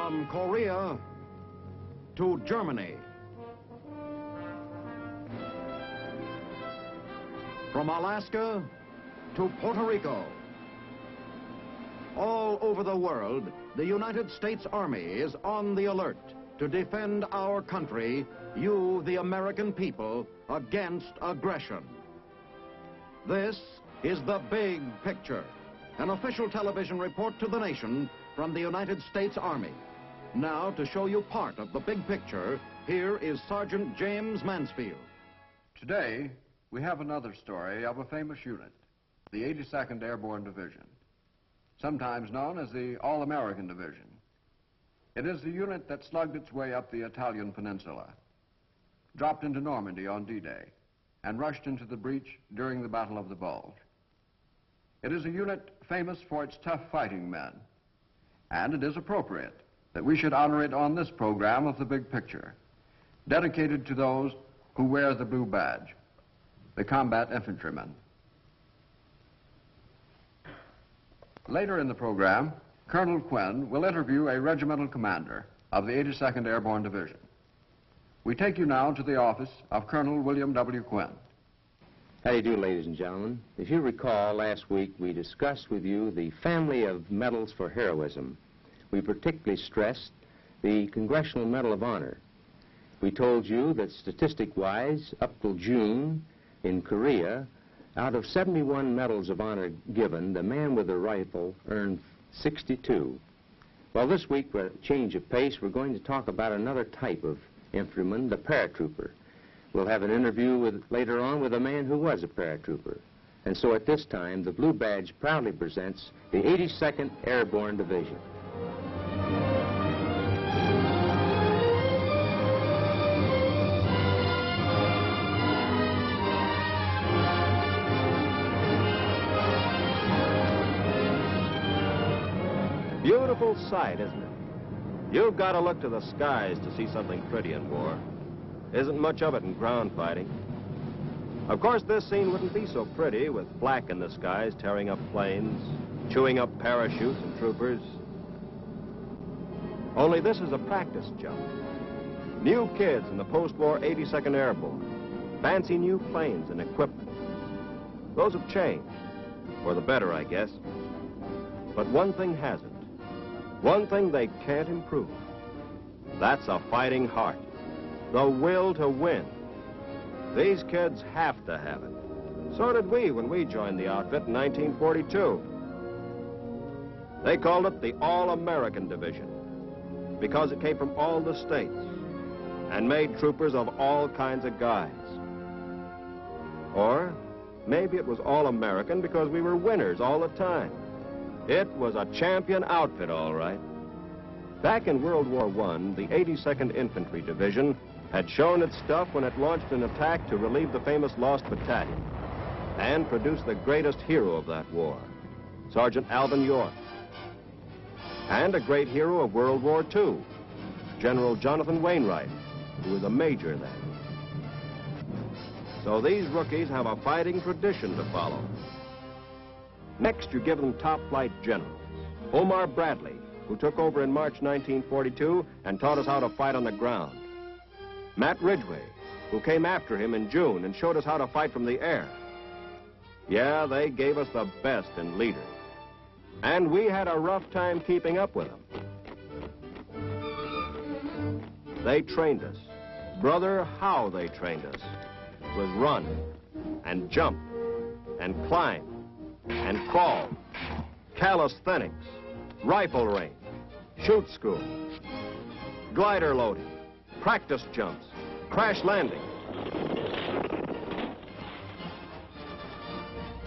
From Korea to Germany. From Alaska to Puerto Rico. All over the world, the United States Army is on the alert to defend our country, you, the American people, against aggression. This is The Big Picture, an official television report to the nation from the United States Army. Now, to show you part of the big picture, here is Sergeant James Mansfield. Today, we have another story of a famous unit, the 82nd Airborne Division, sometimes known as the All-American Division. It is the unit that slugged its way up the Italian peninsula, dropped into Normandy on D-Day, and rushed into the breach during the Battle of the Bulge. It is a unit famous for its tough fighting men, and it is appropriate that we should honor it on this program of The Big Picture, dedicated to those who wear the blue badge, the combat infantrymen. Later in the program, Colonel Quinn will interview a regimental commander of the 82nd Airborne Division. We take you now to the office of Colonel William W. Quinn. How do you do, ladies and gentlemen? If you recall, last week we discussed with you the family of medals for heroism. We particularly stressed the Congressional Medal of Honor. We told you that statistic-wise, up till June in Korea, out of 71 medals of honor given, the man with the rifle earned 62. Well, this week, for a change of pace, we're going to talk about another type of infantryman, the paratrooper. We'll have an interview later on with a man who was a paratrooper. And so at this time, the Blue Badge proudly presents the 82nd Airborne Division. Beautiful sight, isn't it? You've got to look to the skies to see something pretty in war. Isn't much of it in ground fighting. Of course, this scene wouldn't be so pretty with flak in the skies tearing up planes, chewing up parachutes and troopers. Only this is a practice jump. New kids in the post-war 82nd Airborne. Fancy new planes and equipment. Those have changed. For the better, I guess. But one thing hasn't. One thing they can't improve. That's a fighting heart. The will to win. These kids have to have it. So did we when we joined the outfit in 1942. They called it the All-American Division because it came from all the states and made troopers of all kinds of guys. Or maybe it was All-American because we were winners all the time. It was a champion outfit, all right. Back in World War I, the 82nd Infantry Division had shown its stuff when it launched an attack to relieve the famous Lost Battalion and produce the greatest hero of that war, Sergeant Alvin York. And a great hero of World War II, General Jonathan Wainwright, who was a major then. So these rookies have a fighting tradition to follow. Next, you give them top flight generals. Omar Bradley, who took over in March 1942 and taught us how to fight on the ground. Matt Ridgway, who came after him in June and showed us how to fight from the air. Yeah, they gave us the best in leaders. And we had a rough time keeping up with them. They trained us. Brother, how they trained us. It was run and jump and climb and crawl, calisthenics, rifle range, shoot school, glider loading, practice jumps, crash landing.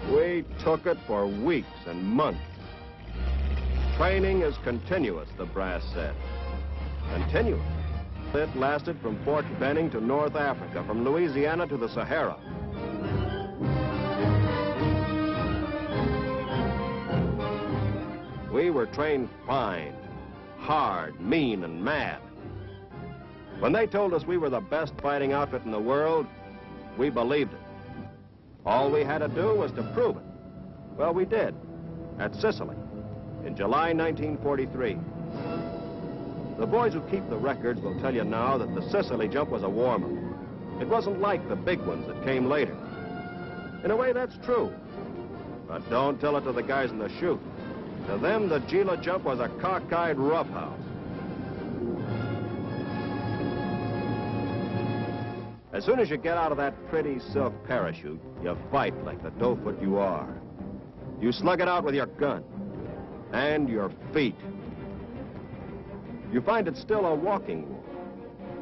We took it for weeks and months. Training is continuous, the brass said. Continuous. It lasted from Fort Benning to North Africa, from Louisiana to the Sahara. We were trained fine, hard, mean, and mad. When they told us we were the best fighting outfit in the world, we believed it. All we had to do was to prove it. Well, we did, at Sicily, in July 1943. The boys who keep the records will tell you now that the Sicily jump was a warm-up. It wasn't like the big ones that came later. In a way, that's true. But don't tell it to the guys in the chute. To them, the Gila jump was a cockeyed roughhouse. As soon as you get out of that pretty silk parachute, you fight like the doughfoot you are. You slug it out with your gun and your feet. You find it still a walking war,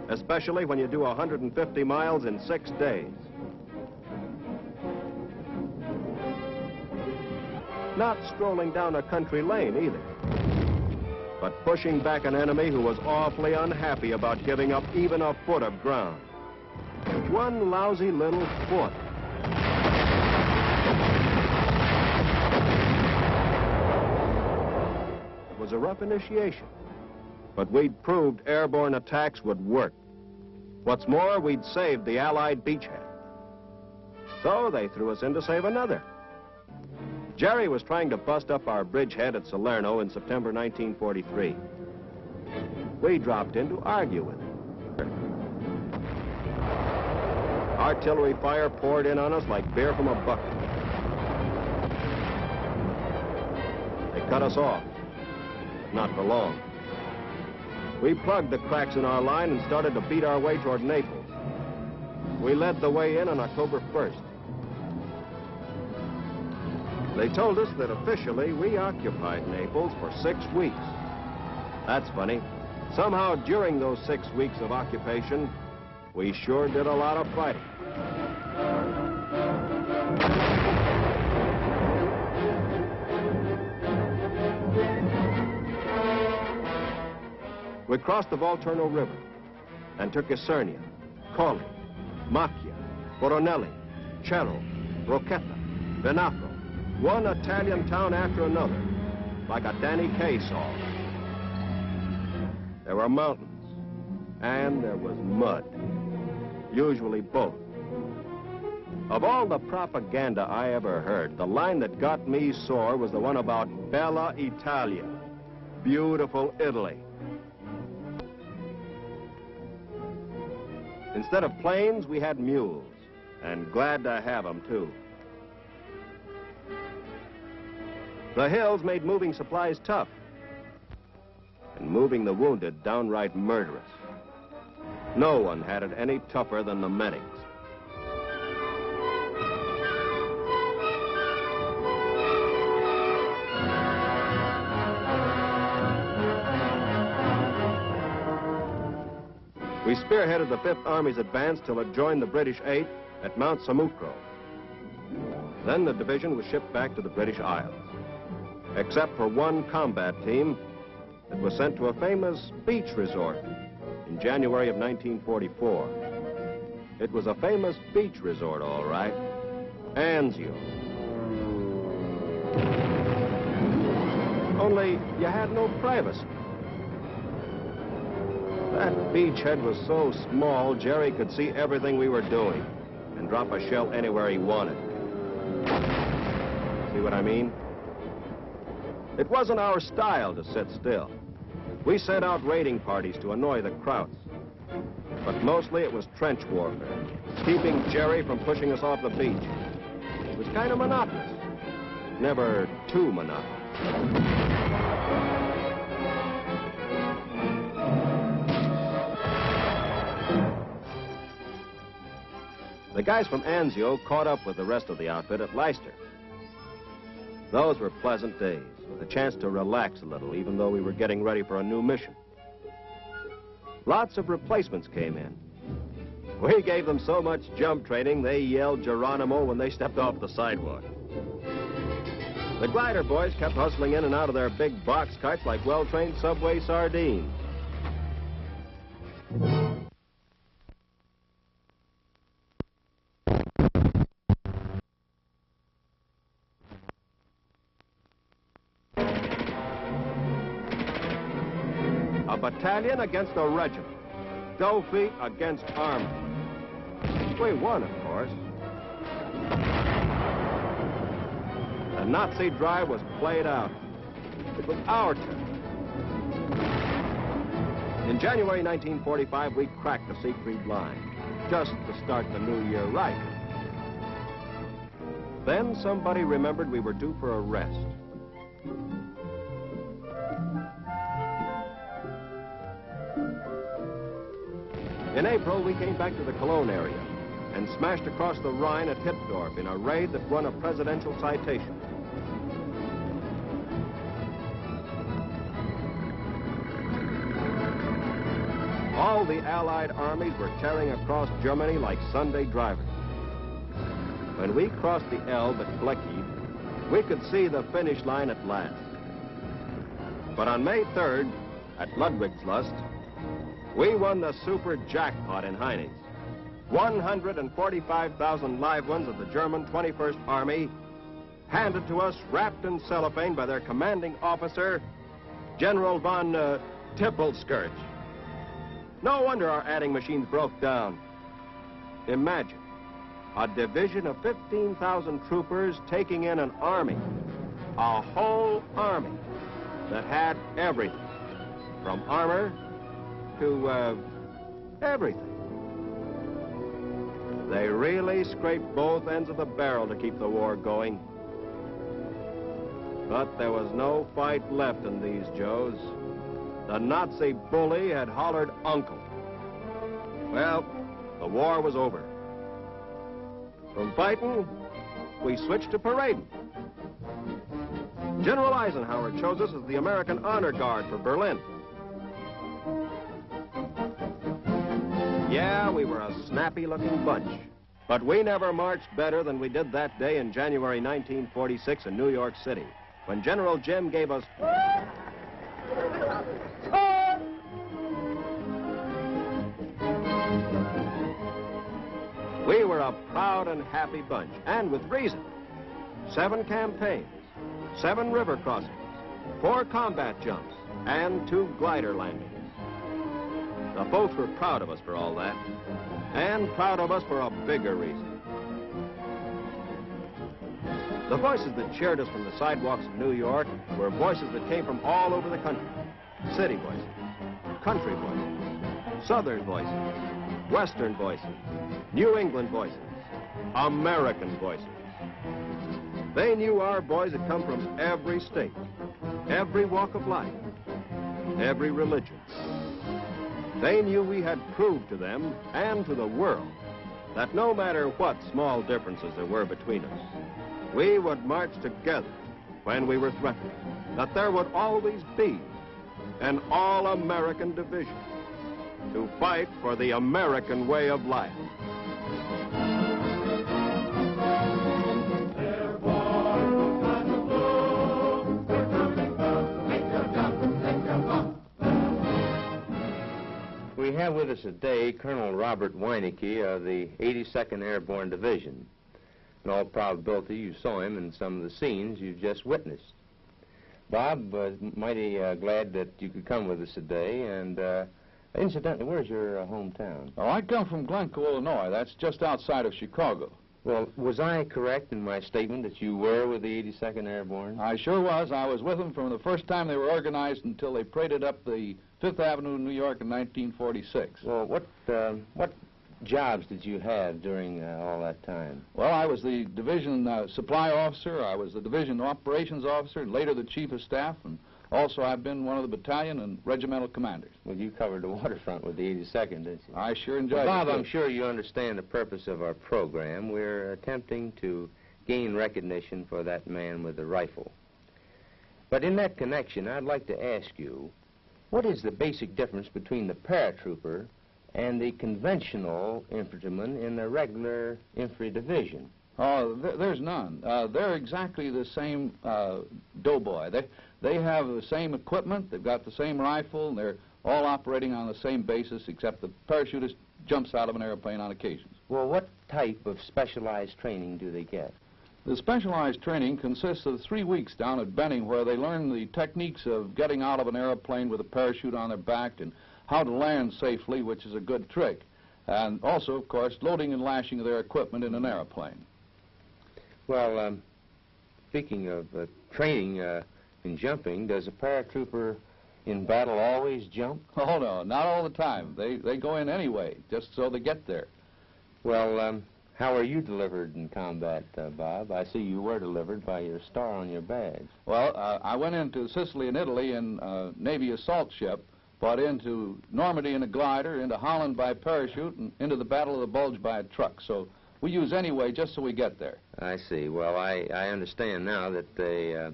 especially when you do 150 miles in 6 days. Not strolling down a country lane either, but pushing back an enemy who was awfully unhappy about giving up even a foot of ground. One lousy little foot. It was a rough initiation, but we'd proved airborne attacks would work. What's more, we'd saved the Allied beachhead. So they threw us in to save another. Jerry was trying to bust up our bridgehead at Salerno in September 1943. We dropped in to argue with him. Artillery fire poured in on us like beer from a bucket. They cut us off. Not for long. We plugged the cracks in our line and started to beat our way toward Naples. We led the way in on October 1st. They told us that officially we occupied Naples for 6 weeks. That's funny. Somehow during those 6 weeks of occupation, we sure did a lot of fighting. We crossed the Volturno River and took Isernia, Colli, Macchia, Boronelli, Cerro, Rocchetta, Venafro, one Italian town after another, like a Danny Kaye song. There were mountains, and there was mud, usually both. Of all the propaganda I ever heard, the line that got me sore was the one about Bella Italia, beautiful Italy. Instead of planes, we had mules, and glad to have them, too. The hills made moving supplies tough, and moving the wounded downright murderous. No one had it any tougher than the medics. We spearheaded the 5th Army's advance till it joined the British 8th at Mount Samucro. Then the division was shipped back to the British Isles, except for one combat team that was sent to a famous beach resort in January of 1944. It was a famous beach resort, all right, Anzio. Only you had no privacy. That beachhead was so small, Jerry could see everything we were doing and drop a shell anywhere he wanted. See what I mean? It wasn't our style to sit still. We sent out raiding parties to annoy the Krauts. But mostly it was trench warfare, keeping Jerry from pushing us off the beach. It was kind of monotonous. Never too monotonous. The guys from Anzio caught up with the rest of the outfit at Leicester. Those were pleasant days, with a chance to relax a little, even though we were getting ready for a new mission. Lots of replacements came in. We gave them so much jump training, they yelled Geronimo when they stepped off the sidewalk. The glider boys kept hustling in and out of their big box carts like well-trained Subway sardines. A battalion against a regiment. Dough-feet against army. We won, of course. The Nazi drive was played out. It was our turn. In January 1945, we cracked the Siegfried Line, just to start the new year right. Then somebody remembered we were due for a rest. In April, we came back to the Cologne area and smashed across the Rhine at Hippdorf in a raid that won a presidential citation. All the Allied armies were tearing across Germany like Sunday drivers. When we crossed the Elbe at Bleckede, we could see the finish line at last. But on May 3rd, at Ludwigslust, we won the super jackpot in Heinz. 145,000 live ones of the German 21st Army, handed to us wrapped in cellophane by their commanding officer, General von Tippelskirch. No wonder our adding machines broke down. Imagine a division of 15,000 troopers taking in an army, a whole army that had everything, from armor to everything. They really scraped both ends of the barrel to keep the war going. But there was no fight left in these Joes. The Nazi bully had hollered uncle. Well, the war was over. From fighting, we switched to parading. General Eisenhower chose us as the American Honor Guard for Berlin. Yeah, we were a snappy-looking bunch, but we never marched better than we did that day in January 1946 in New York City, when General Jim gave us... We were a proud and happy bunch, and with reason. 7 campaigns, 7 river crossings, 4 combat jumps, and 2 glider landings. The folks were proud of us for all that, and proud of us for a bigger reason. The voices that cheered us from the sidewalks of New York were voices that came from all over the country. City voices, country voices, southern voices, western voices, New England voices, American voices. They knew our boys had come from every state, every walk of life, every religion. They knew we had proved to them and to the world that no matter what small differences there were between us, we would march together when we were threatened, that there would always be an all-American division to fight for the American way of life. We have with us today Colonel Robert Weinecke of the 82nd Airborne Division. In all probability, you saw him in some of the scenes you've just witnessed. Bob, mighty glad that you could come with us today, and incidentally, where's your hometown? Oh, I come from Glencoe, Illinois. That's just outside of Chicago. Well, was I correct in my statement that you were with the 82nd Airborne? I sure was. I was with them from the first time they were organized until they paraded up the 5th Avenue in New York in 1946. Well, what jobs did you have during all that time? Well, I was the division supply officer. I was the division operations officer, and later the chief of staff, and also I've been one of the battalion and regimental commanders. Well, you covered the waterfront with the 82nd, didn't you? I sure enjoyed it. Bob, I'm sure you understand the purpose of our program. We're attempting to gain recognition for that man with the rifle. But in that connection, I'd like to ask you, what is the basic difference between the paratrooper and the conventional infantryman in the regular infantry division? Oh, there's none. They're exactly the same doughboy. They have the same equipment, they've got the same rifle, and they're all operating on the same basis, except the parachutist jumps out of an airplane on occasions. Well, what type of specialized training do they get? The specialized training consists of 3 weeks down at Benning, where they learn the techniques of getting out of an airplane with a parachute on their back and how to land safely, which is a good trick. And also, of course, loading and lashing their equipment in an airplane. Well, speaking of training in jumping, does a paratrooper in battle always jump? Oh, no, not all the time. They go in anyway, just so they get there. Well, how are you delivered in combat, Bob? I see you were delivered by your star on your badge. Well, I went into Sicily and Italy in a Navy assault ship, but into Normandy in a glider, into Holland by parachute, and into the Battle of the Bulge by a truck. So we use anyway just so we get there. I see. Well, I understand now that they...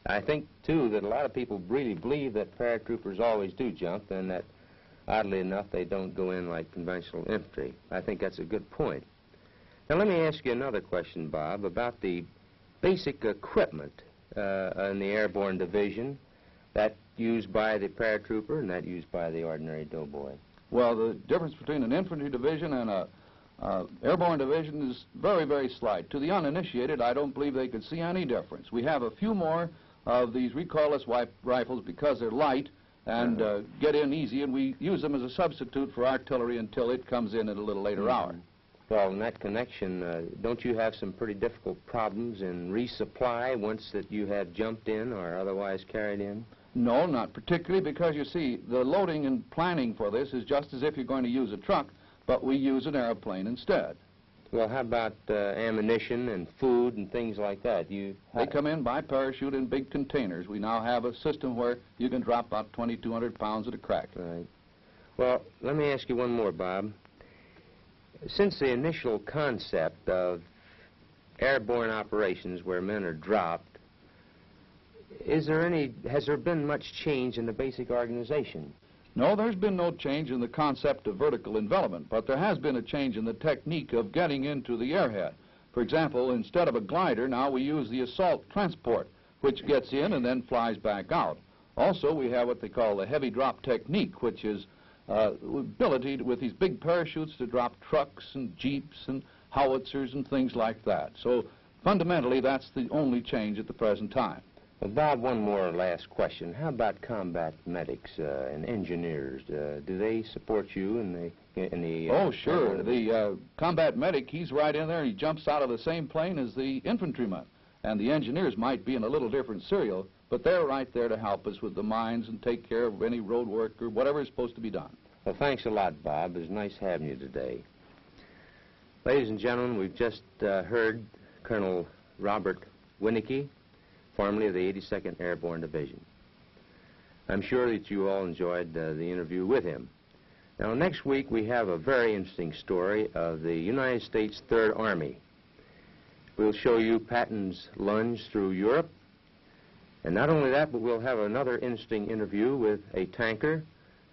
I think, too, that a lot of people really believe that paratroopers always do jump, and that, oddly enough, they don't go in like conventional infantry. I think that's a good point. Now, let me ask you another question, Bob, about the basic equipment in the Airborne Division, that used by the paratrooper and that used by the ordinary doughboy. Well, the difference between an infantry division and a airborne division is very, very slight. To the uninitiated, I don't believe they could see any difference. We have a few more of these recoilless rifles because they're light and get in easy, and we use them as a substitute for artillery until it comes in at a little later hour. Well, in that connection, don't you have some pretty difficult problems in resupply once that you have jumped in or otherwise carried in? No, not particularly, because you see, the loading and planning for this is just as if you're going to use a truck, but we use an airplane instead. Well, how about ammunition and food and things like that? They come in by parachute in big containers. We now have a system where you can drop about 2,200 pounds at a crack. Right. Well, let me ask you one more, Bob. Since the initial concept of airborne operations where men are dropped, has there been much change in the basic organization? No, there's been no change in the concept of vertical envelopment, but there has been a change in the technique of getting into the airhead. For example, instead of a glider, now we use the assault transport, which gets in and then flies back out. Also, we have what they call the heavy drop technique, which is ability with these big parachutes to drop trucks and jeeps and howitzers and things like that. So fundamentally, that's the only change at the present time. Well, Bob, one more last question. How about combat medics and engineers? Do they support you in the Oh, sure. The combat medic, he's right in there, and he jumps out of the same plane as the infantryman. And the engineers might be in a little different serial, but they're right there to help us with the mines and take care of any road work or whatever is supposed to be done. Well, thanks a lot, Bob. It was nice having you today. Ladies and gentlemen, we've just heard Colonel Robert Winicki, formerly of the 82nd Airborne Division. I'm sure that you all enjoyed the interview with him. Now, next week we have a very interesting story of the United States Third Army. We'll show you Patton's lunge through Europe. And not only that, but we'll have another interesting interview with a tanker,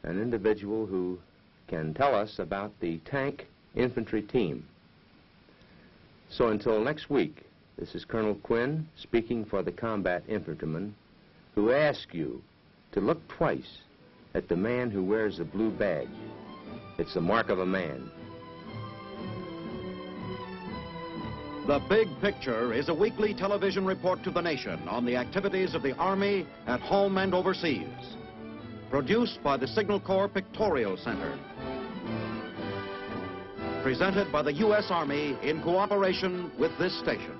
an individual who can tell us about the tank infantry team. So until next week, this is Colonel Quinn speaking for the combat infantrymen who ask you to look twice at the man who wears the blue badge. It's the mark of a man. The Big Picture is a weekly television report to the nation on the activities of the Army at home and overseas. Produced by the Signal Corps Pictorial Center. Presented by the U.S. Army in cooperation with this station.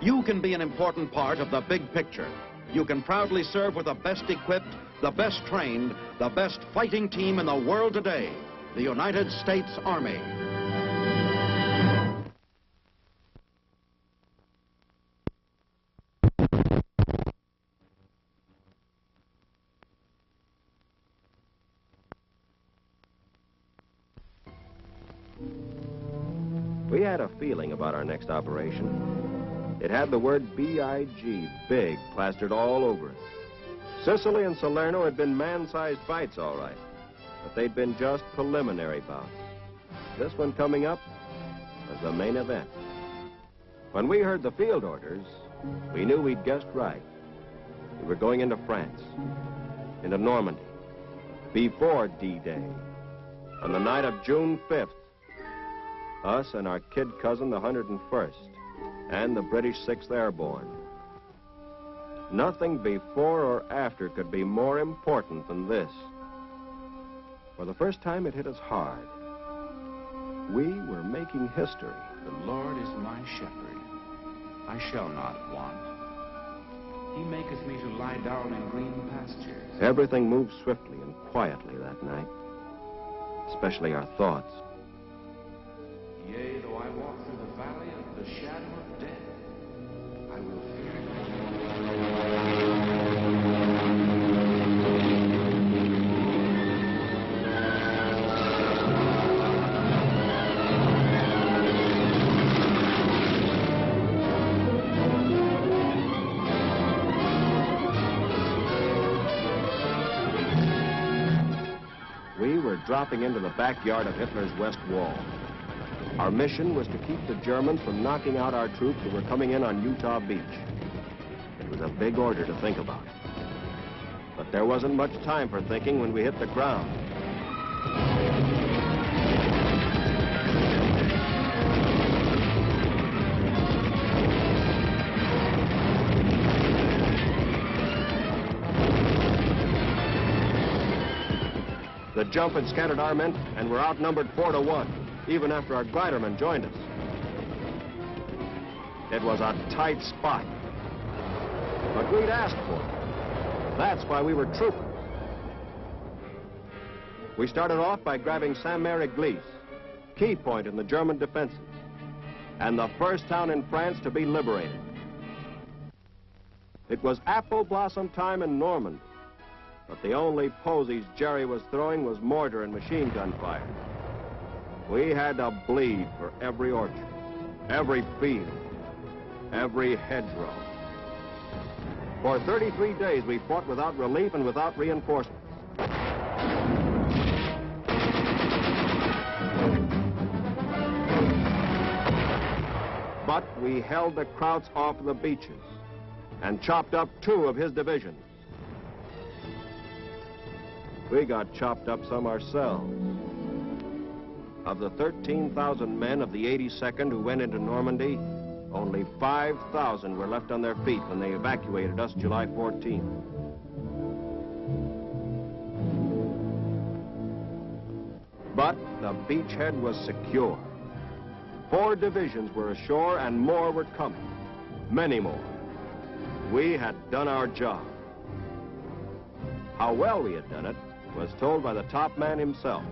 You can be an important part of the big picture. You can proudly serve with the best equipped, the best trained, the best fighting team in the world today, the United States Army. We had a feeling about our next operation. It had the word B-I-G, big, plastered all over it. Sicily and Salerno had been man-sized fights, all right, but they'd been just preliminary bouts. This one coming up was the main event. When we heard the field orders, we knew we'd guessed right. We were going into France, into Normandy, before D-Day, on the night of June 5th. Us and our kid cousin, the 101st, and the British 6th Airborne. Nothing before or after could be more important than this. For the first time, it hit us hard. We were making history. The Lord is my shepherd. I shall not want. He maketh me to lie down in green pastures. Everything moved swiftly and quietly that night, especially our thoughts. Yea, though I walk through the valley of the shadow of death, I will fear no evil. We were dropping into the backyard of Hitler's West Wall. Our mission was to keep the Germans from knocking out our troops who were coming in on Utah Beach. It was a big order to think about. But there wasn't much time for thinking when we hit the ground. The jump had scattered our men, and we're outnumbered 4-1, even after our glidermen joined us. It was a tight spot, but we'd asked for it. That's why we were troopers. We started off by grabbing Saint-Mary-Glisse, key point in the German defenses, and the first town in France to be liberated. It was apple blossom time in Normandy. But the only posies Jerry was throwing was mortar and machine gun fire. We had to bleed for every orchard, every field, every hedgerow. For 33 days, we fought without relief and without reinforcements. But we held the Krauts off the beaches and chopped up 2 of his divisions. We got chopped up some ourselves. Of the 13,000 men of the 82nd who went into Normandy, only 5,000 were left on their feet when they evacuated us July 14th. But the beachhead was secure. 4 divisions were ashore and more were coming. Many more. We had done our job. How well we had done it was told by the top man himself.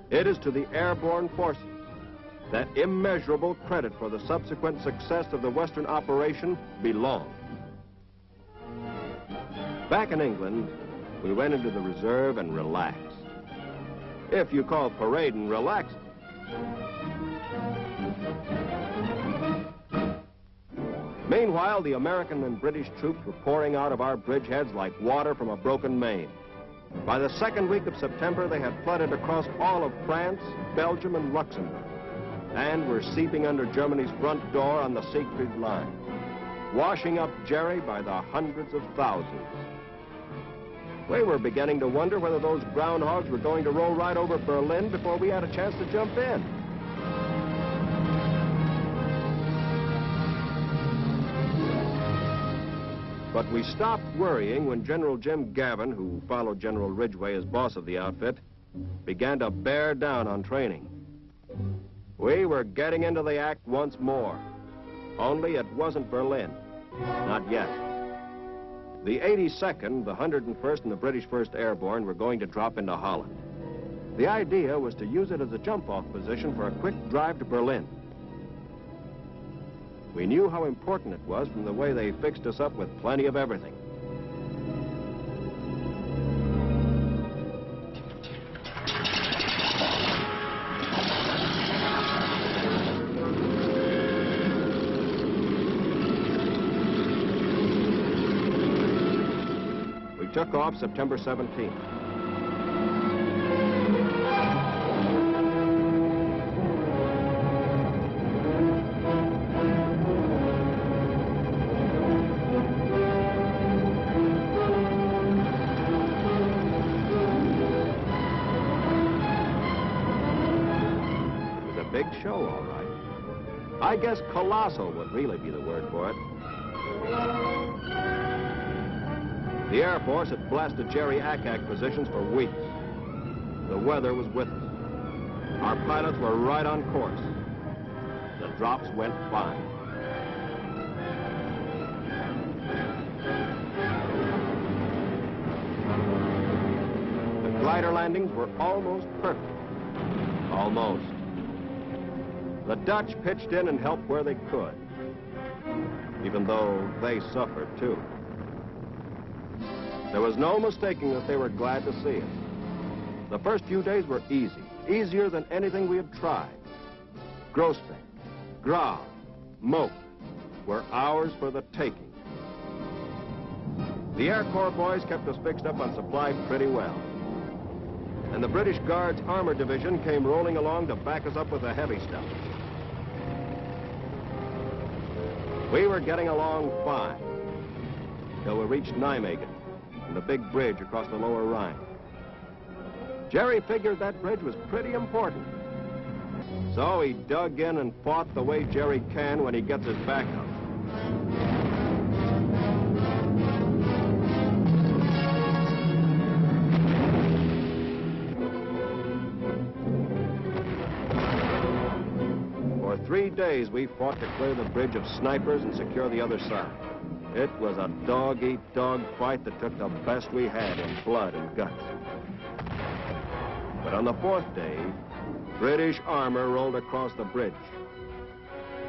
It is to the airborne forces that immeasurable credit for the subsequent success of the Western operation belongs. Back in England, we went into the reserve and relaxed. If you call parading relaxing. Meanwhile, the American and British troops were pouring out of our bridgeheads like water from a broken main. By the second week of September, they had flooded across all of France, Belgium, and Luxembourg, and were seeping under Germany's front door on the Siegfried Line, washing up Jerry by the hundreds of thousands. We were beginning to wonder whether those groundhogs were going to roll right over Berlin before we had a chance to jump in. But we stopped worrying when General Jim Gavin, who followed General Ridgway as boss of the outfit, began to bear down on training. We were getting into the act once more. Only it wasn't Berlin. Not yet. The 82nd, the 101st, and the British 1st Airborne were going to drop into Holland. The idea was to use it as a jump-off position for a quick drive to Berlin. We knew how important it was from the way they fixed us up with plenty of everything. We took off September 17th. Big show, all right. I guess colossal would really be the word for it. The Air Force had blasted Jerry Ack positions for weeks. The weather was with us. Our pilots were right on course. The drops went fine. fighter landings were almost perfect. Almost. The Dutch pitched in and helped where they could, even though they suffered too. There was no mistaking that they were glad to see us. The first few days were easy, easier than anything we had tried. Groesbeck, Grave, Moat were ours for the taking. The Air Corps boys kept us fixed up on supply pretty well. And the British Guards Armor Division came rolling along to back us up with the heavy stuff. We were getting along fine, till we reached Nijmegen and the big bridge across the lower Rhine. Jerry figured that bridge was pretty important. So he dug in and fought the way Jerry can when he gets his back up. For 3 days, we fought to clear the bridge of snipers and secure the other side. It was a dog-eat-dog fight that took the best we had in blood and guts. But on the 4th day, British armor rolled across the bridge.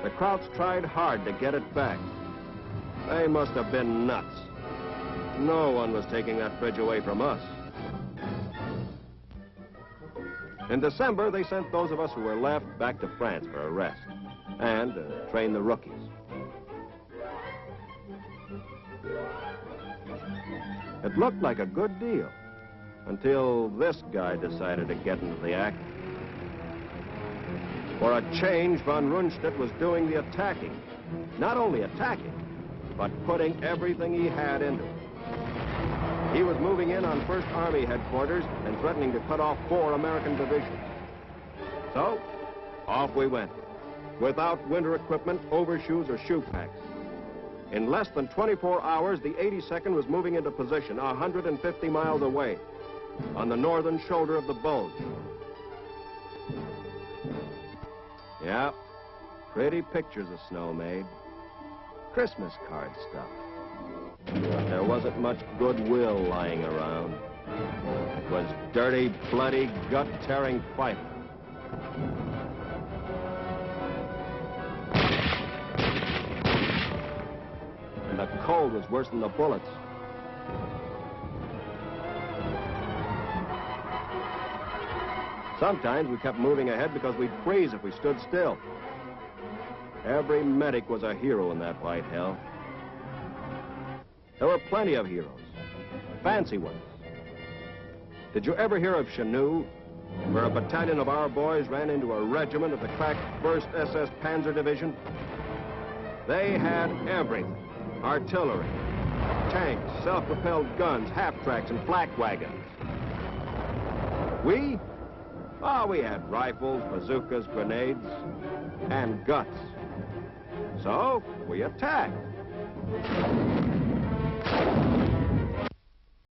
The Krauts tried hard to get it back. They must have been nuts. No one was taking that bridge away from us. In December, they sent those of us who were left back to France for a rest and to train the rookies. It looked like a good deal until this guy decided to get into the act. For a change, von Rundstedt was doing the attacking. Not only attacking, but putting everything he had into it. He was moving in on 1st Army headquarters and threatening to cut off 4 American divisions. So, off we went, without winter equipment, overshoes, or shoe packs. In less than 24 hours, the 82nd was moving into position 150 miles away on the northern shoulder of the Bulge. Yeah, pretty pictures the snow made. Christmas card stuff. But there wasn't much goodwill lying around. It was dirty, bloody, gut-tearing fighting. And the cold was worse than the bullets. Sometimes we kept moving ahead because we'd freeze if we stood still. Every medic was a hero in that white hell. There were plenty of heroes, fancy ones. Did you ever hear of Chenoo, where a battalion of our boys ran into a regiment of the cracked 1st SS Panzer Division? They had everything: artillery, tanks, self-propelled guns, half-tracks, and flak wagons. We? Oh, we had rifles, bazookas, grenades, and guts. So, we attacked.